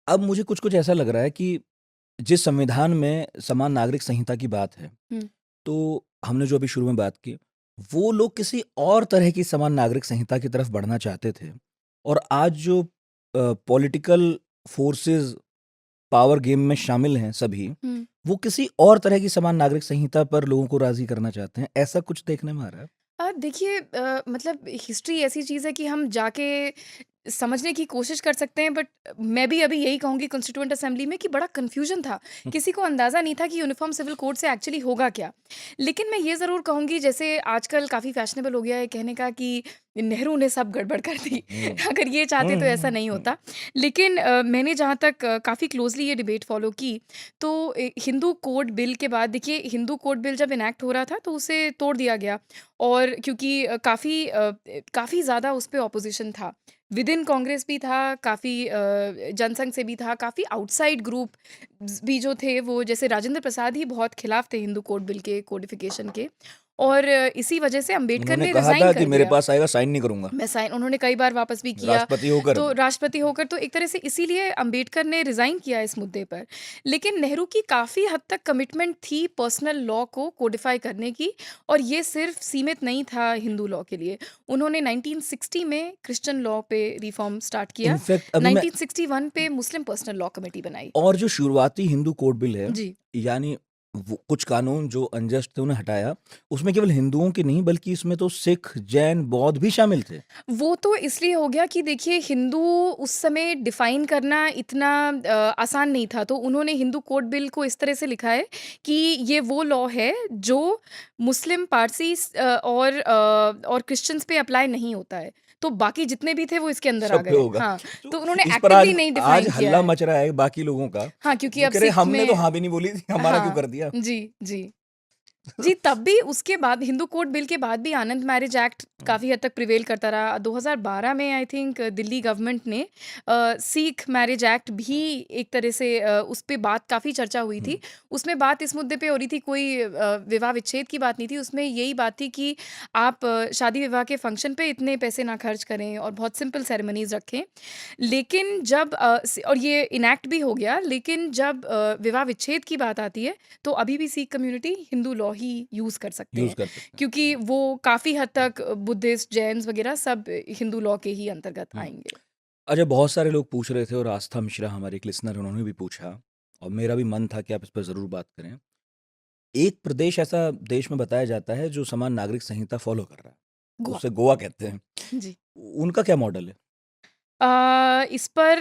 अब मुझे कुछ-कुछ ऐसा लग रहा है कि जिस संविधान में समान नागरिक संहिता की बात है, हुँ। तो हमने जो अभी शुरू में बात की, वो लोग किसी और तरह की समान नागरिक संहिता की तरफ बढ़ना चाहते थे। और आज जो पॉलिटिकल फोर्सेस पावर गेम में शामिल हैं सभी, हुँ। वो किसी और तरह की समान नागरिक संहिता पर लोगों को राज़ी करना चाहते हैं। ऐसा कुछ देखने में आ रहा है? देखिए, मतलब हिस्ट्री ऐसी चीज़ है कि हम जाके समझने की कोशिश कर सकते हैं, बट मैं भी अभी यही कहूँगी कॉन्स्टिट्यूएंट असेंबली में कि बड़ा कन्फ्यूजन था। किसी को अंदाज़ा नहीं था कि यूनिफ़ॉर्म सिविल कोड से एक्चुअली होगा क्या? लेकिन मैं ये ज़रूर कहूँगी, जैसे आजकल काफ़ी फैशनेबल हो गया है कहने का कि नेहरू ने सब गड़बड़ कर दी। हुँ। अगर ये हुँ, चाहते तो ऐसा हुँ, नहीं हुँ। होता। लेकिन मैंने जहाँ तक काफ़ी क्लोज़ली ये डिबेट फ़ॉलो की, तो हिंदू कोड बिल के बाद देखिए, हिंदू कोड बिल जब इनैक्ट हो रहा था तो उसे तोड़ दिया गया। और क्योंकि काफ़ी ज़्यादा उस पे ऑपोज़िशन था। विदिन कांग्रेस भी था, काफ़ी जनसंघ से भी था, काफ़ी आउटसाइड ग्रुप भी जो थे, वो जैसे राजेंद्र प्रसाद ही बहुत खिलाफ थे हिंदू कोड बिल के कोडिफिकेशन के। और इसी वजह से अंबेडकर उन्होंने ने कहा रिज़ाइन था कि कर मेरे दिया। पास आएगा, साइन नहीं करूँगा, मैं साइन उन्होंने कई बार वापस भी किया। राष्ट्रपति होकर तो भी। राष्ट्रपति होकर तो एक तरह से इसीलिए अंबेडकर ने रिज़ाइन किया इस मुद्दे पर। लेकिन नेहरू की काफ़ी हद तक कमिटमेंट थी पर्सनल लॉ को कोडिफ़ाई करने की, और ये सिर्फ़ सीमित नहीं था हिंदू लॉ के लिए। उन्होंने 1960 में क्रिश्चियन लॉ पे रिफ़ॉर्म स्टार्ट किया, इनफैक्ट अभी मैं 1961 पे मुस्लिम पर्सनल लॉ कमिटी बनाई। और जो शुरुआती हिंदू कोड बिल है, जी। यानी वो कुछ कानून जो अनजस्ट थे उन्हें हटाया, उसमें केवल हिंदुओं के नहीं बल्कि इसमें तो सिख, जैन, बौद्ध भी शामिल थे। वो तो इसलिए हो गया कि देखिए, हिंदू उस समय डिफाइन करना इतना आसान नहीं था, तो उन्होंने हिंदू कोड बिल को इस तरह से लिखा है कि ये वो लॉ है जो मुस्लिम, पारसी और क्रिश्चियंस पे अप्लाई नहीं होता है। तो बाकी जितने भी थे वो इसके अंदर आ सब पे गए। होगा। हाँ, तो तो उन्होंने इस पर एक्टिवली आज नहीं आज डिफाइन किया हल्ला है। मच रहा है बाकी लोगों का। हाँ, क्योंकि वो अब कह रहे सिख हमने तो में हाँ भी नहीं बोली थी, हमारा क्यों हाँ, कर दिया? जी, जी। जी, तब भी उसके बाद हिंदू कोड बिल के बाद भी आनंद मैरिज एक्ट हुँ, काफ़ी हद तक प्रिवेल करता रहा। 2012 में आई थिंक दिल्ली गवर्नमेंट ने सिख मैरिज एक्ट भी एक तरह से उस पे बात काफ़ी चर्चा हुई हुँ। थी। उसमें बात इस मुद्दे पे हो रही थी, कोई विवाह विच्छेद की बात नहीं थी। उसमें यही बात थी कि आप शादी-विवाह के फंक्शन पे इतने पैसे ना खर्च करें और बहुत सिंपल सेरेमनीज़ रखें। लेकिन जब और ये इनैक्ट भी हो गया, लेकिन जब विवाह विच्छेद की बात आती है, तो अभी भी सिख कम्युनिटी हिंदू लॉ ही यूज़ कर सकते यूज़ हैं, कर सकते हैं। क्योंकि हुँ, वो काफ़ी हद तक बुद्धिस्ट, जैन्स वगैरह सब हिंदू लॉ के ही अंतर्गत हुँ। आएँगे। अच्छा, बहुत सारे लोग पूछ रहे थे और आस्था मिश्रा हमारी एक लिसनर उन्होंने भी पूछा और मेरा भी मन था कि आप इस पर ज़रूर बात करें। एक प्रदेश ऐसा देश में बताया जाता है जो समान नागरिक संहिता फ़ॉलो कर रहा है। गोवा। उसे गोवा कहते हैं। जी। उनका क्या मॉडल है? इस पर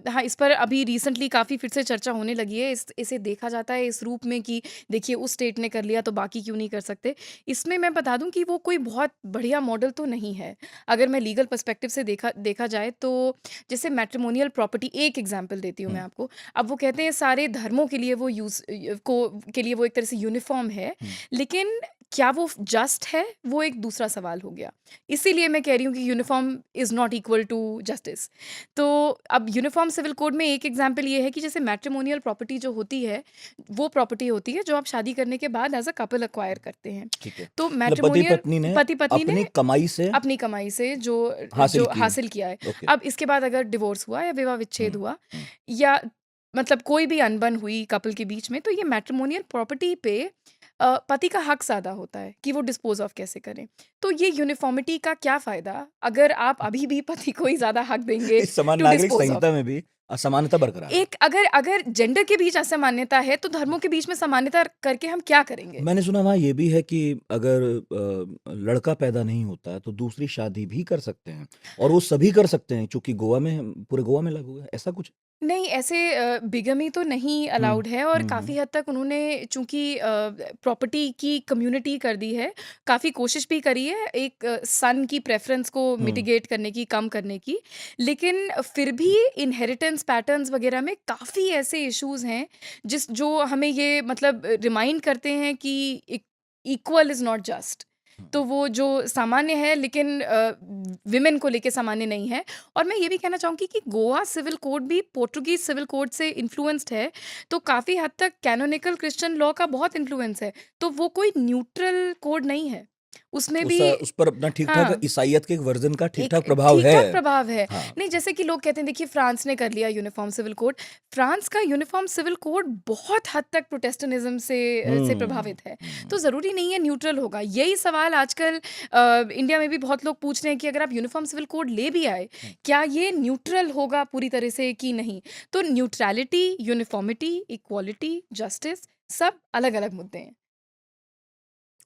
हाँ, इस पर अभी रिसेंटली काफ़ी फिर से चर्चा होने लगी है। इसे देखा जाता है इस रूप में कि देखिए, उस स्टेट ने कर लिया तो बाकी क्यों नहीं कर सकते। इसमें मैं बता दूँ कि वो कोई बहुत बढ़िया मॉडल तो नहीं है। अगर मैं लीगल पर्सपेक्टिव से देखा देखा जाए तो जैसे मैट्रिमोनियल प्रॉपर्टी, एक एग्ज़ाम्पल देती हूँ मैं हुँ, आपको। अब वो कहते हैं सारे धर्मों के लिए वो के लिए वो एक तरह से यूनिफ़ॉर्म है। हुँ। लेकिन क्या वो जस्ट है? वो एक दूसरा सवाल हो गया। इसीलिए मैं कह रही हूँ कि uniform is not equal to justice. तो अब यूनिफ़ॉर्म सिविल कोड में एक एग्ज़ाम्पल ये है कि जैसे मैट्रिमोनियल प्रॉपर्टी जो होती है, वो प्रॉपर्टी होती है जो आप शादी करने के बाद एज़ अ कपल एक्वायर करते हैं। ठीक है। तो मतलब मैट्रिमोनियल पति-पत्नी ने पति-पत्नी ने अपनी कमाई से अपनी कमाई से जो हासिल जो की है। हासिल किया है। ओके। अब इसके बाद अगर डिवोर्स हुआ या विवाह हुँ, विच्छेद हुआ, हुँ। या मतलब कोई भी अनबन हुई कपल के बीच में, तो ये मैट्रिमोनियल प्रॉपर्टी पे पति का हक ज़्यादा होता है कि वो डिस्पोज़ ऑफ कैसे करें। तो ये यूनिफ़ॉर्मिटी का क्या फ़ायदा, अगर आप अभी भी पति को ही ज़्यादा हक देंगे इस समान टू नागरिक डिस्पोज़ ऑफ। संहिता में भी असमानता बरकरार है। एक अगर अगर जेंडर के बीच असमानता है, तो धर्मों के बीच में समानता करके हम क्या करेंगे? मैंने सुना वहाँ ये भी है कि अगर लड़का पैदा नहीं होता है तो दूसरी शादी भी कर सकते हैं और वो सभी कर सकते हैं चूँकि गोवा में पूरे गोवा में लागू है, ऐसा कुछ? नहीं, ऐसे बिगमी तो नहीं हुँ, अलाउड है, और हुँ, हुँ, काफ़ी हद तक उन्होंने चूँकि प्रॉपर्टी की कम्युनिटी कर दी है, काफ़ी कोशिश भी करी है एक सन की प्रेफ़रेंस को हुँ, मिटिगेट करने की, कम करने की। लेकिन फिर भी इनहेरिटेंस पैटर्न्स वग़ैरह में काफ़ी ऐसे इश्यूज़ हैं, जो हमें ये मतलब रिमाइंड करते हैं कि इक्वल इज़ नॉट जस्ट। हुँ। तो वो जो सामान्य है, लेकिन विमेन को लेके सामान्य नहीं है। और मैं ये भी कहना चाहूँगी कि गोवा सिविल कोड भी पोर्टुगीज़ सिविल कोड से इन्फ्लुएंस्ड है, तो काफ़ी हद तक कैनोनिकल क्रिश्चियन लॉ का बहुत इन्फ्लुएंस है, तो वो कोई न्यूट्रल कोड नहीं है। उसमें भी उस पर अपना ठीक-ठाक हाँ। ईसाइयत के एक वर्ज़न का एक ठीक-ठाक प्रभाव ठीक-ठाक है। प्रभाव है। हाँ। नहीं, जैसे कि लोग कहते हैं देखिए फ्रांस ने कर लिया यूनिफ़ॉर्म सिविल कोड। फ्रांस का यूनिफ़ॉर्म सिविल कोड बहुत हद तक प्रोटेस्टेंटिज़्म से हुँ, प्रभावित है। तो हुँ। ज़रूरी नहीं है न्यूट्रल होगा। यही सवाल आजकल इंडिया में भी बहुत लोग पूछ रहे हैं कि अगर आप यूनिफ़ॉर्म सिविल कोड ले भी आए, हुँ। क्या ये न्यूट्रल होगा पूरी तरह से कि नहीं? तो न्यूट्रैलिटी, यूनिफ़ॉर्मिटी, इक्वालिटी, जस्टिस सब अलग-अलग मुद्दे हैं।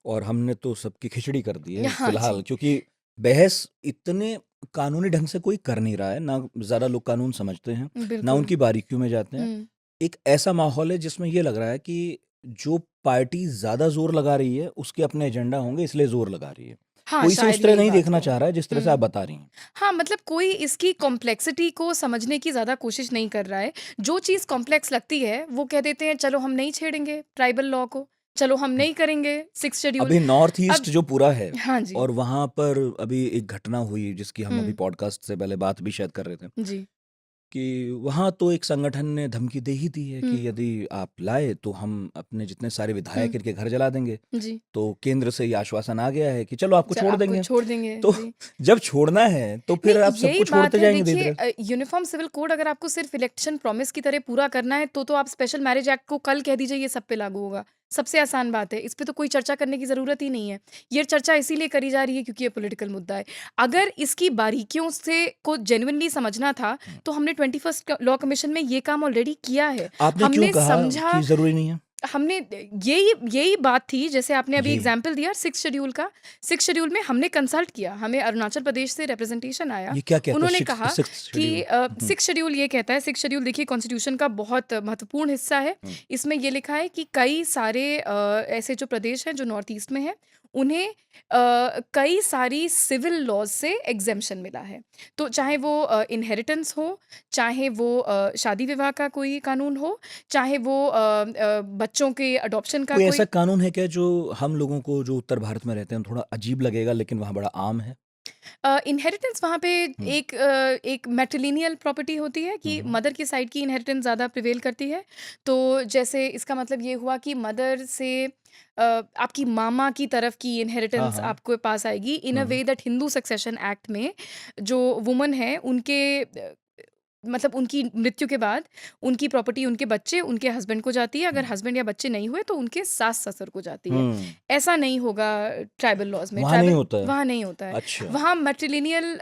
और हमने तो सबकी खिचड़ी कर दी है हाँ फिलहाल, जी, क्योंकि बहस इतने कानूनी ढंग से कोई कर नहीं रहा है, ना ज़्यादा लोग कानून समझते हैं, ना बिल्कुल। उनकी बारीकियों में जाते हैं। हुँ। एक ऐसा माहौल है जिसमें ये लग रहा है कि जो पार्टी ज़्यादा ज़ोर लगा रही है, उसके अपने एजेंडा होंगे इसलिए ज़ोर लगा रही है। हाँ, कोई इसे शायद उस तरह यही नहीं बात देखना हो। चाह रहा है जिस तरह से आप हुँ। बता रही हैं। हाँ, मतलब कोई इसकी कॉम्प्लेक्सिटी को समझने की ज़्यादा कोशिश नहीं कर रहा है। जो चीज़ कॉम्प्लेक्स लगती है, वो कह देते हैं चलो हम नहीं छेड़ेंगे ट्राइबल लॉ को, चलो हम हुँ। नहीं करेंगे 6th शेड्यूल। अभी नॉर्थ अब ईस्ट जो पूरा है, हाँ जी। और वहाँ पर अभी एक घटना हुई जिसकी हम अभी हुँ, पॉडकास्ट से पहले बात भी शायद कर रहे थे, जी। कि वहाँ तो एक संगठन ने धमकी दे ही दी है हुँ, कि यदि आप लाए तो हम अपने जितने सारे विधायक हुँ, इनके घर जला देंगे। जी। तो केंद्र से ये आश्वासन आ गया है कि चलो आपको च छोड़ आपको देंगे। छोड़ देंगे, तो जी। जब छोड़ना है तो फिर नहीं, आप यही सबको बात छोड़ते है जाएँगे देखिए धीरे-धीरे। यूनिफ़ॉर्म सिविल कोड अगर आपको सिर्फ़ इलेक्शन प्रॉमिस की तरह पूरा करना है, तो आप स्पेशल मैरिज एक्ट को कल कह दीजिए ये सब पे लागू होगा। सबसे आसान बात है, इस पे तो कोई चर्चा करने की ज़रूरत ही नहीं है। ये चर्चा इसीलिए करी जा रही है क्योंकि ये पॉलिटिकल मुद्दा है। अगर इसकी बारीकियों से को जेन्युइनली समझना था, हुँ। तो हमने 21st लॉ कमीशन में ये काम ऑलरेडी किया है। आपने क्यों हमने कहा कि समझा ज़रूरी नहीं है? हमने यही यही बात थी जैसे आपने अभी जी। एग्जाम्पल दिया 6 शेड्यूल का। 6 शेड्यूल में हमने कंसल्ट किया, हमें अरुणाचल प्रदेश से रिप्रेजेंटेशन आया। ये क्या कहता है उन्होंने कहा सिक्स्थ कि शेड्यूल? हुँ, 6 शेड्यूल ये कहता है 6 शेड्यूल देखिए कॉन्स्टिट्यूशन का बहुत महत्वपूर्ण हिस्सा है। हुँ, इसमें ये लिखा है कि कई सारे ऐसे जो प्रदेश हैं जो नॉर्थ ईस्ट में हैं, उन्हें कई सारी सिविल लॉज़ से एग्ज़ेम्पशन मिला है। तो चाहे वो इनहेरिटेंस हो, चाहे वो शादी-विवाह का कोई कानून हो, चाहे वो बच्चों के अडॉप्शन का कोई ऐसा कोई कानून है क्या जो हम लोगों को जो उत्तर भारत में रहते हैं थोड़ा अजीब लगेगा लेकिन वहाँ बड़ा आम है? इनहेरिटेंस वहाँ पे हुँ, एक मैट्रिलिनियल प्रॉपर्टी होती है हुँ, कि हुँ। मदर की साइड की इनहेरिटेंस ज़्यादा प्रिवेल करती है। तो जैसे इसका मतलब ये हुआ कि मदर से आपकी मामा की तरफ की हाँ, इनहेरिटेंस हाँ। आपके पास आएगी in a uh, way that Hindu succession act में जो वुमन है उनके मतलब उनकी मृत्यु के बाद उनकी प्रॉपर्टी उनके बच्चे, उनके हस्बैंड को जाती है। अगर हुँ, हस्बैंड या बच्चे नहीं हुए तो उनके सास-ससुर को जाती है। हुँ। ऐसा नहीं होगा ट्राइबल लॉज़ में। वहाँ नहीं ट्राइबल होता है? वहाँ नहीं होता है। अच्छा। वहाँ मैट्रिलिनियल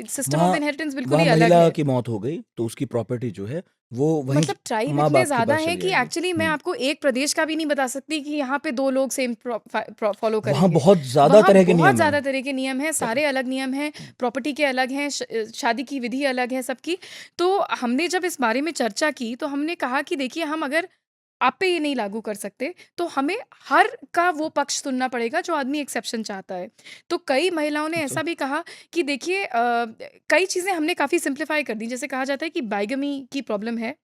सिस्टम ऑफ वहाँ इनहेरिटेंस बिल्कुल वहाँ ही अलग महिला है। की मौत हो गई तो उसकी प्रॉपर्टी जो है वो वहीं मतलब ट्राइब इतने माँ-बाप के ज़्यादा पास हैं चली कि जाएगी। एक्चुअली मैं हुँ। आपको एक प्रदेश का भी नहीं बता सकती कि यहाँ पे 2 लोग सेम फ़ॉलो वहाँ करेंगे। बहुत ज़्यादा वहाँ तरह के बहुत नियम हैं। ज़्यादा तरह के नियम हैं, प सारे अलग नियम हैं, हुँ, प्रॉपर्टी के अलग हैं, शादी की विधि अलग है सबकी। तो हमने जब इस बारे में चर्चा की तो हमने कहा कि देखिए हम अगर आप पे ये नहीं लागू कर सकते, तो हमें हर का वो पक्ष सुनना पड़ेगा जो आदमी एक्सेप्शन चाहता है। तो कई महिलाओं ने अच्छा। ऐसा भी कहा कि देखिए कई चीज़ें हमने काफ़ी सिम्प्लिफ़ाई कर दी। जैसे कहा जाता है कि बाइगमी की प्रॉब्लम है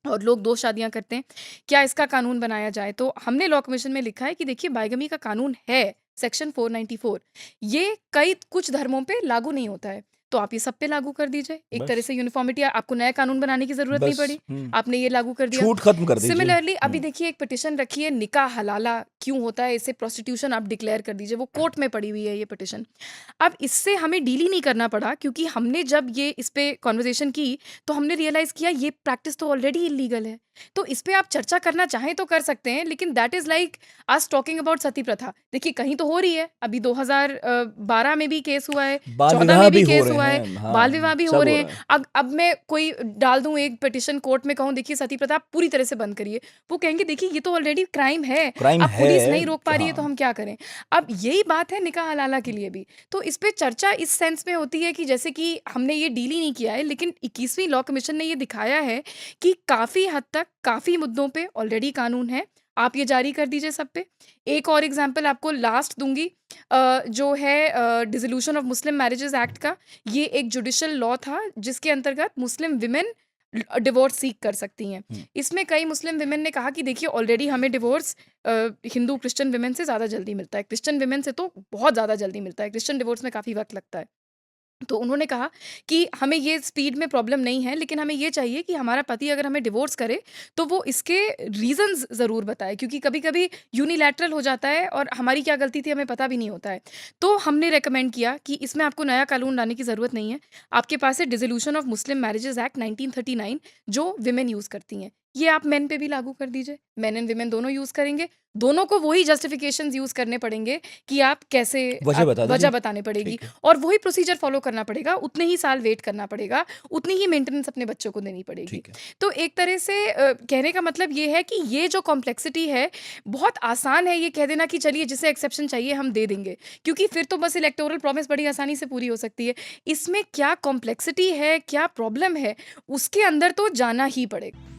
और लोग 2 शादियाँ करते हैं, क्या इसका कानून बनाया जाए? तो हमने लॉ कमीशन में लिखा है कि देखिए बाइगमी का कानून है, सेक्शन 494 ये कई कुछ धर्मों पे लागू नहीं होता है, तो आप ये सब पे लागू कर दीजिए। एक तरह बस, से यूनिफ़ॉर्मिटी आपको नया कानून बनाने की ज़रूरत नहीं बस। पड़ी, हुँ। आपने ये लागू कर दिया। छूट खत्म कर दीजिए। सिमिलरली अभी हुँ। देखिए एक पिटीशन रखी है निकाह हलाला क्यों होता है? इसे प्रोस्टिट्यूशन आप डिक्लेयर कर दीजिए, वो कोर्ट में पड़ी हुई है ये पिटीशन। अब इससे हमें डील ही नहीं करना पड़ा क्योंकि हमने जब ये इस पे कन्वर्सेशन की, तो हमने रियलाइज़ किया ये प्रैक्टिस तो ऑलरेडी इल्लीगल है। तो इस पे आप चर्चा करना चाहें तो कर सकते हैं, लेकिन that is like us talking about sati प्रथा। देखिए कहीं तो हो रही है, अभी 2012 में भी केस हुआ है, बाल 14 विवाह में भी भी हो केस रहे हुआ है, हैं। बाल हाँ, विवाह भी हो सब रहे हो हैं। रहा है। अब मैं कोई डाल दूँ एक पिटीशन कोर्ट में कहूँ देखिए सती प्रथा आप पूरी तरह से बंद करिए। वो कहेंगे देखिए ये तो ऑलरेडी क्राइम है, क्राइम अब पुलिस है। नहीं रोक पा रही है तो हाँ। हम क्या करें? अब यही बात है निकाह हलाला के लिए भी। तो इस पे चर्चा इस सेंस में होती है कि जैसे कि हमने ये डील ही नहीं किया है, लेकिन 21वीं लॉ कमीशन ने ये दिखाया है कि काफ़ी हद तक, काफ़ी मुद्दों पे ऑलरेडी कानून है। आप ये जारी कर दीजिए सब पे। एक और एग्ज़ाम्पल आपको लास्ट दूँगी जो है dissolution of Muslim marriages act का। ये एक जुडिशियल लॉ था जिसके अंतर्गत मुस्लिम विमेन डिवोर्स सीक कर सकती हैं। हुँ। इसमें कई मुस्लिम विमेन ने कहा कि देखिए ऑलरेडी हमें डिवोर्स हिंदू क्रिश्चियन विमेन से ज़्यादा जल्दी मिलता है। क्रिश्चियन विमेन से तो बहुत ज़्यादा जल्दी मिलता है। क्रिश्चियन डिवोर्स में काफ़ी वक़्त लगता है। तो उन्होंने कहा कि हमें ये स्पीड में प्रॉब्लम नहीं है, लेकिन हमें ये चाहिए कि हमारा पति अगर हमें डिवोर्स करे, तो वो इसके रीज़न्स ज़रूर बताए, क्योंकि कभी-कभी यूनिलैटरल हो जाता है और हमारी क्या गलती थी हमें पता भी नहीं होता है। तो हमने रिकमेंड किया कि इसमें आपको नया कानून लाने की ज़रूरत नहीं है। आपके पास है dissolution of Muslim marriages act 1939, जो वुमेन यूज़ करती हैं। ये आप मेन पे भी लागू कर दीजिए। मेन एंड वुमेन दोनों यूज़ करेंगे। दोनों को वही जस्टिफिकेशंस यूज़ करने पड़ेंगे कि आप कैसे, वजह आप बता वजह दीजिए। बतानी पड़ेगी। ठीक है, और वही प्रोसीजर फ़ॉलो करना पड़ेगा, उतने ही साल वेट करना पड़ेगा, उतनी ही मेंटेनेंस अपने बच्चों को देनी पड़ेगी। ठीक है। तो एक तरह से कहने का मतलब ये है कि ये जो कॉम्प्लेक्सिटी है, बहुत आसान है ये कह देना कि चलिए जिसे एक्सेप्शन चाहिए हम दे देंगे, क्योंकि फिर तो बस इलेक्टोरल प्रॉमिस बड़ी आसानी से पूरी हो सकती है। इसमें क्या कॉम्प्लेक्सिटी है, क्या प्रॉब्लम है, उसके अंदर तो जाना ही पड़ेगा।